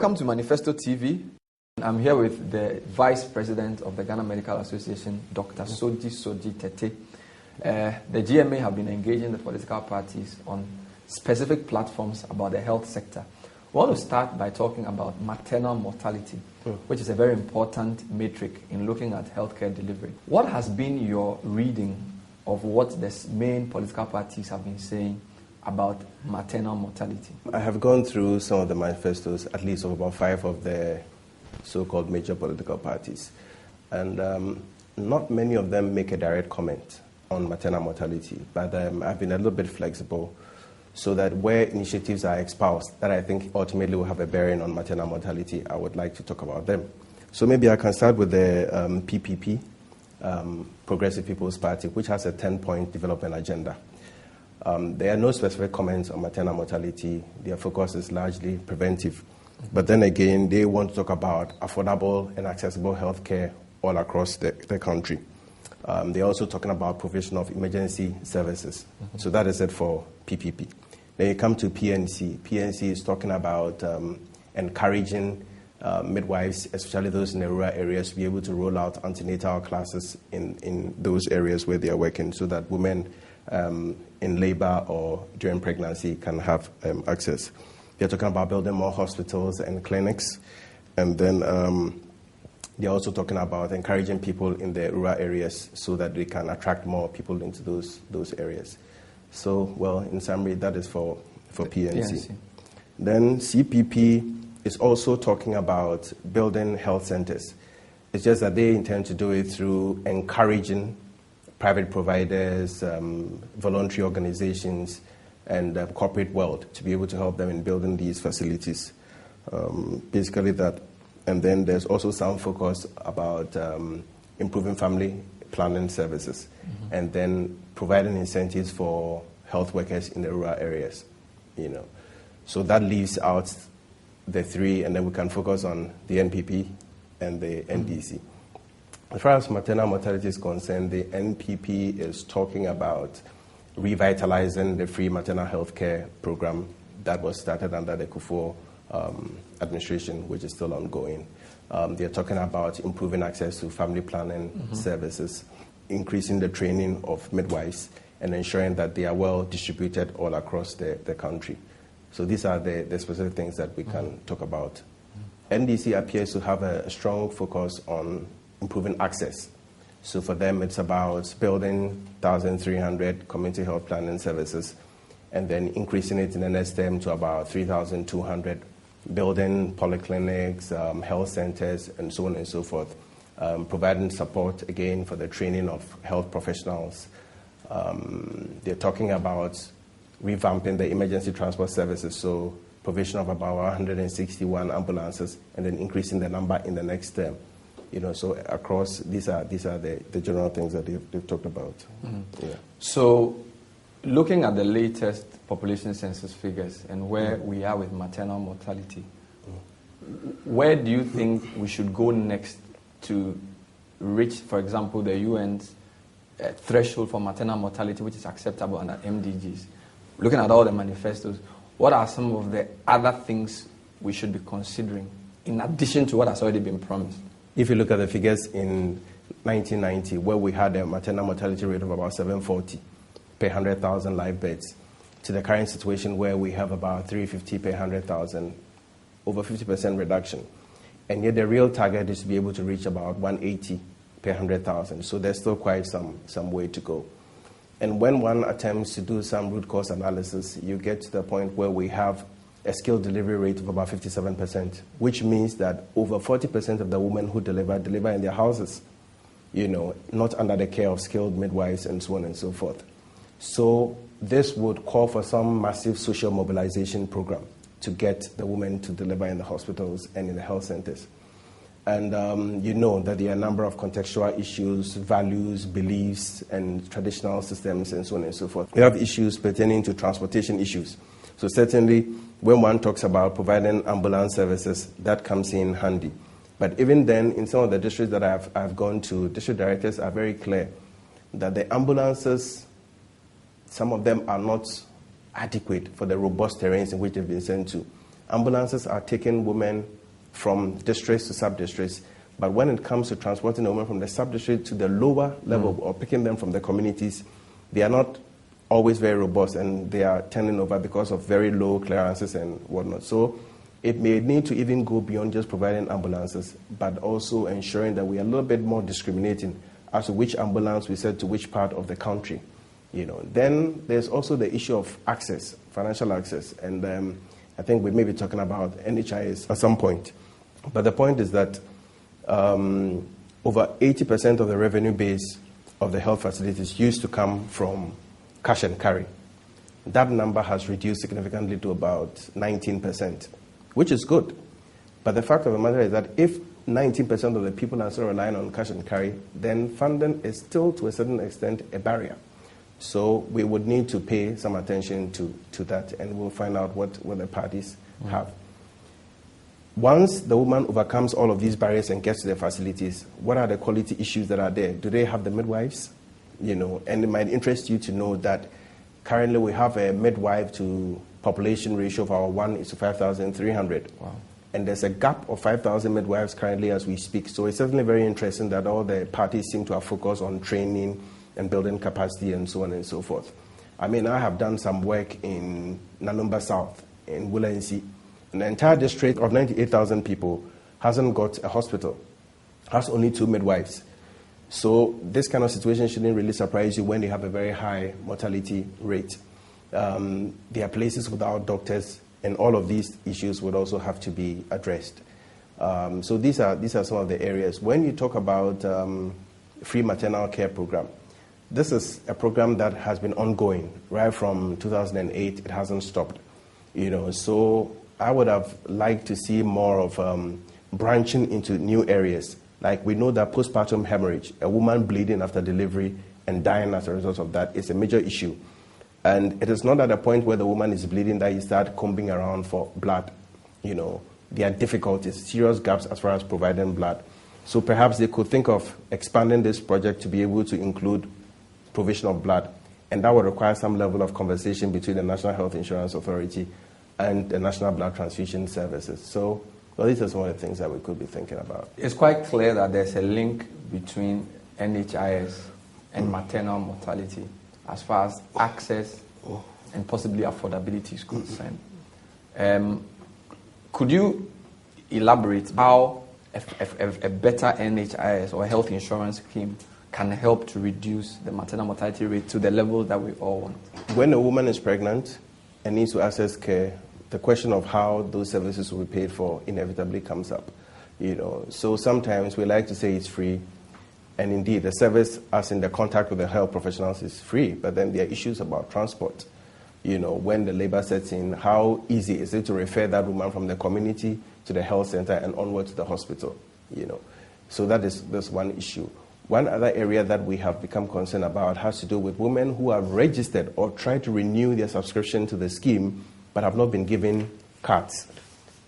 Welcome to Manifesto TV. I'm here with the Vice President of the Ghana Medical Association, Dr. Sodzi Sodzi Tete. The GMA have been engaging the political parties on specific platforms about the health sector. We want to start by talking about maternal mortality, which is a very important metric in looking at healthcare delivery. What has been your reading of what the main political parties have been saying about maternal mortality? I have gone through some of the manifestos, at least of about 5 of the so-called major political parties. And not many of them make a direct comment on maternal mortality, but I've been a little bit flexible so that where initiatives are espoused that I think ultimately will have a bearing on maternal mortality, I would like to talk about them. So maybe I can start with the PPP, Progressive People's Party, which has a 10-point development agenda. There are no specific comments on maternal mortality. Their focus is largely preventive. But then again, they want to talk about affordable and accessible health care all across the country. They're also talking about provision of emergency services. So that is it for PPP. Then you come to PNC. PNC is talking about encouraging midwives, especially those in the rural areas, to be able to roll out antenatal classes in those areas where they are working so that women in labor or during pregnancy can have access. They're talking about building more hospitals and clinics. And then they're also talking about encouraging people in the rural areas so that they can attract more people into those areas. So, well, in summary, that is for PNC. Then CPP is also talking about building health centers. It's just that they intend to do it through encouraging private providers, voluntary organizations, and the corporate world to be able to help them in building these facilities. Basically that. And then there's also some focus about improving family planning services and then providing incentives for health workers in the rural areas, So that leaves out the 3, and then we can focus on the NPP and the NDC. As far as maternal mortality is concerned, the NPP is talking about revitalizing the free maternal health care program that was started under the Kufuor administration, which is still ongoing. They're talking about improving access to family planning services, increasing the training of midwives, and ensuring that they are well distributed all across the country. So these are the specific things that we can talk about. NDC appears to have a strong focus on improving access. So for them, it's about building 1,300 community health planning services and then increasing it in the next term to about 3,200, building polyclinics, health centers, and so on and so forth, providing support, again, for the training of health professionals. They're talking about revamping the emergency transport services, so provision of about 161 ambulances, and then increasing the number in the next term. So across, these are the general things that they've talked about. Yeah. So looking at the latest population census figures and where we are with maternal mortality, where do you think we should go next to reach, for example, the UN's threshold for maternal mortality, which is acceptable under MDGs? Looking at all the manifestos, what are some of the other things we should be considering in addition to what has already been promised? If you look at the figures in 1990, where we had a maternal mortality rate of about 740 per 100,000 live births, to the current situation where we have about 350 per 100,000, over 50% reduction. And yet the real target is to be able to reach about 180 per 100,000. So there's still quite some way to go. And when one attempts to do some root cause analysis, you get to the point where we have a skilled delivery rate of about 57%, which means that over 40% of the women who deliver in their houses, not under the care of skilled midwives and so on and so forth. So this would call for some massive social mobilization program to get the women to deliver in the hospitals and in the health centers. And that there are a number of contextual issues, values, beliefs, and traditional systems and so on and so forth. We have issues pertaining to transportation issues. So certainly, when one talks about providing ambulance services, that comes in handy. But even then, in some of the districts that I've gone to, district directors are very clear that the ambulances, some of them are not adequate for the robust terrains in which they've been sent to. Ambulances are taking women from districts to sub-districts, but when it comes to transporting a woman from the sub-district to the lower level or picking them from the communities, they are not always very robust, and they are turning over because of very low clearances and whatnot. So it may need to even go beyond just providing ambulances, but also ensuring that we are a little bit more discriminating as to which ambulance we send to which part of the country. Then there's also the issue of access, financial access, and I think we may be talking about NHIS at some point. But the point is that over 80% of the revenue base of the health facilities used to come from cash and carry. That number has reduced significantly to about 19%, which is good. But the fact of the matter is that if 19% of the people are still relying on cash and carry, then funding is still, to a certain extent, a barrier. So we would need to pay some attention to that, and we'll find out what the parties have. Once the woman overcomes all of these barriers and gets to the facilities, what are the quality issues that are there? Do they have the midwives? And it might interest you to know that currently we have a midwife to population ratio of our 1 to 5,300. Wow. And there's a gap of 5,000 midwives currently as we speak. So it's certainly very interesting that all the parties seem to have focused on training and building capacity and so on and so forth. I mean, I have done some work in Nanumba South, in Wulansi. An entire district of 98,000 people hasn't got a hospital, has only 2 midwives. So this kind of situation shouldn't really surprise you when you have a very high mortality rate. There are places without doctors, and all of these issues would also have to be addressed. So these are some of the areas. When you talk about free maternal care program, this is a program that has been ongoing right from 2008. It hasn't stopped. So I would have liked to see more of branching into new areas. Like we know that postpartum hemorrhage, a woman bleeding after delivery and dying as a result of that, is a major issue. And it is not at a point where the woman is bleeding that you start combing around for blood. There are difficulties, serious gaps as far as providing blood. So perhaps they could think of expanding this project to be able to include provision of blood. And that would require some level of conversation between the National Health Insurance Authority and the National Blood Transfusion Services. So these are some of the things that we could be thinking about. It's quite clear that there's a link between NHIS and maternal mortality as far as access and possibly affordability is concerned. Could you elaborate how a better NHIS or a health insurance scheme can help to reduce the maternal mortality rate to the level that we all want? When a woman is pregnant and needs to access care, the question of how those services will be paid for inevitably comes up. So sometimes we like to say it's free, and indeed the service, as in the contact with the health professionals, is free. But then there are issues about transport. When the labor sets in, how easy is it to refer that woman from the community to the health center and onward to the hospital? So that's one issue. One other area that we have become concerned about has to do with women who have registered or tried to renew their subscription to the scheme but have not been given cards.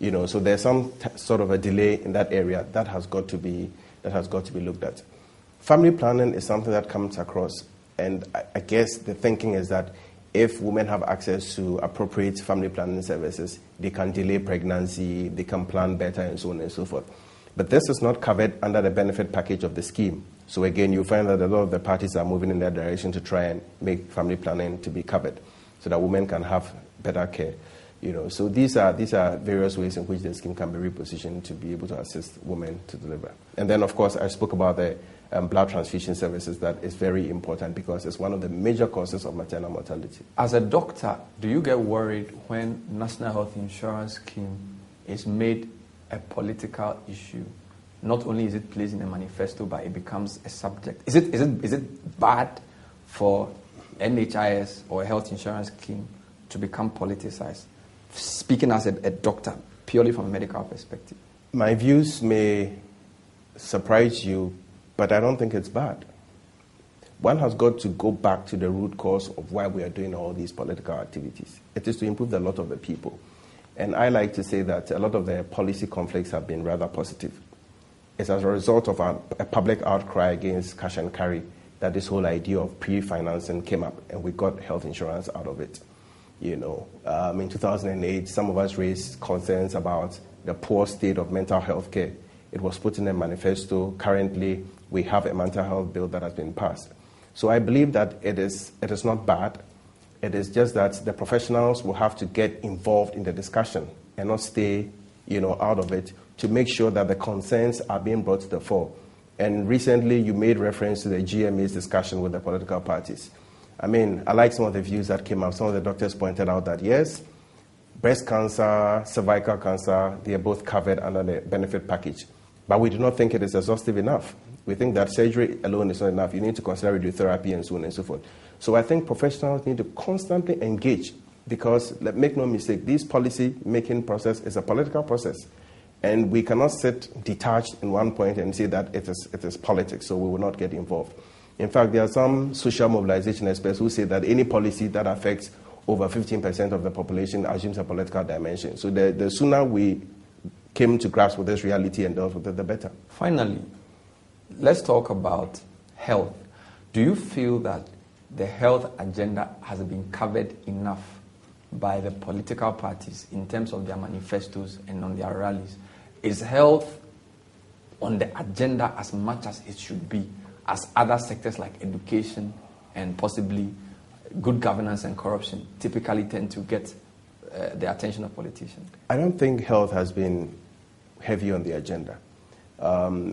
So there's some sort of a delay in that area that has got to be looked at. Family planning is something that comes across, and I guess the thinking is that if women have access to appropriate family planning services, they can delay pregnancy, they can plan better, and so on and so forth. But this is not covered under the benefit package of the scheme. So again, you find that a lot of the parties are moving in that direction to try and make family planning to be covered so that women can have better care. So these are various ways in which the scheme can be repositioned to be able to assist women to deliver. And then, of course, I spoke about the blood transfusion services. That is very important because it's one of the major causes of maternal mortality. As a doctor, do you get worried when National Health Insurance Scheme is made a political issue? Not only is it placed in a manifesto, but it becomes a subject. Is it bad for NHIS or a health insurance scheme to become politicized? Speaking as a doctor, purely from a medical perspective. My views may surprise you, but I don't think it's bad. One has got to go back to the root cause of why we are doing all these political activities. It is to improve the lot of the people. And I like to say that a lot of the policy conflicts have been rather positive. It's as a result of a public outcry against cash and carry that this whole idea of pre-financing came up, and we got health insurance out of it. In 2008, some of us raised concerns about the poor state of mental health care. It was put in a manifesto. Currently, we have a mental health bill that has been passed. So I believe that it is not bad. It is just that the professionals will have to get involved in the discussion and not stay, out of it, to make sure that the concerns are being brought to the fore. And recently, you made reference to the GMA's discussion with the political parties. I like some of the views that came up. Some of the doctors pointed out that, yes, breast cancer, cervical cancer, they are both covered under the benefit package. But we do not think it is exhaustive enough. We think that surgery alone is not enough. You need to consider radiotherapy and so on and so forth. So I think professionals need to constantly engage because, make no mistake, this policy-making process is a political process. And we cannot sit detached in one point and say that it is politics, so we will not get involved. In fact, there are some social mobilization experts who say that any policy that affects over 15% of the population assumes a political dimension. So the sooner we came to grasp with this reality and dealt with it, the better. Finally, let's talk about health. Do you feel that the health agenda has been covered enough by the political parties in terms of their manifestos and on their rallies? Is health on the agenda as much as it should be as other sectors like education and possibly good governance and corruption typically tend to get the attention of politicians? I don't think health has been heavy on the agenda.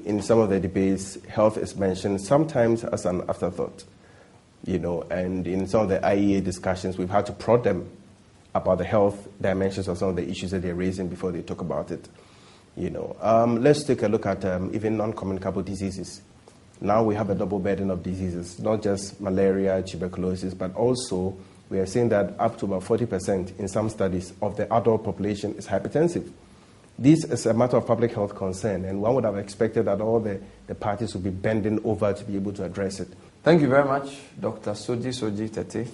In some of the debates, health is mentioned sometimes as an afterthought, and in some of the IEA discussions, we've had to prod them about the health dimensions of some of the issues that they're raising before they talk about it. Let's take a look at even non-communicable diseases. Now we have a double burden of diseases, not just malaria, tuberculosis, but also we are seeing that up to about 40% in some studies of the adult population is hypertensive. This is a matter of public health concern, and one would have expected that all the parties would be bending over to be able to address it. Thank you very much, Dr. Sodzi Sodzi Tete.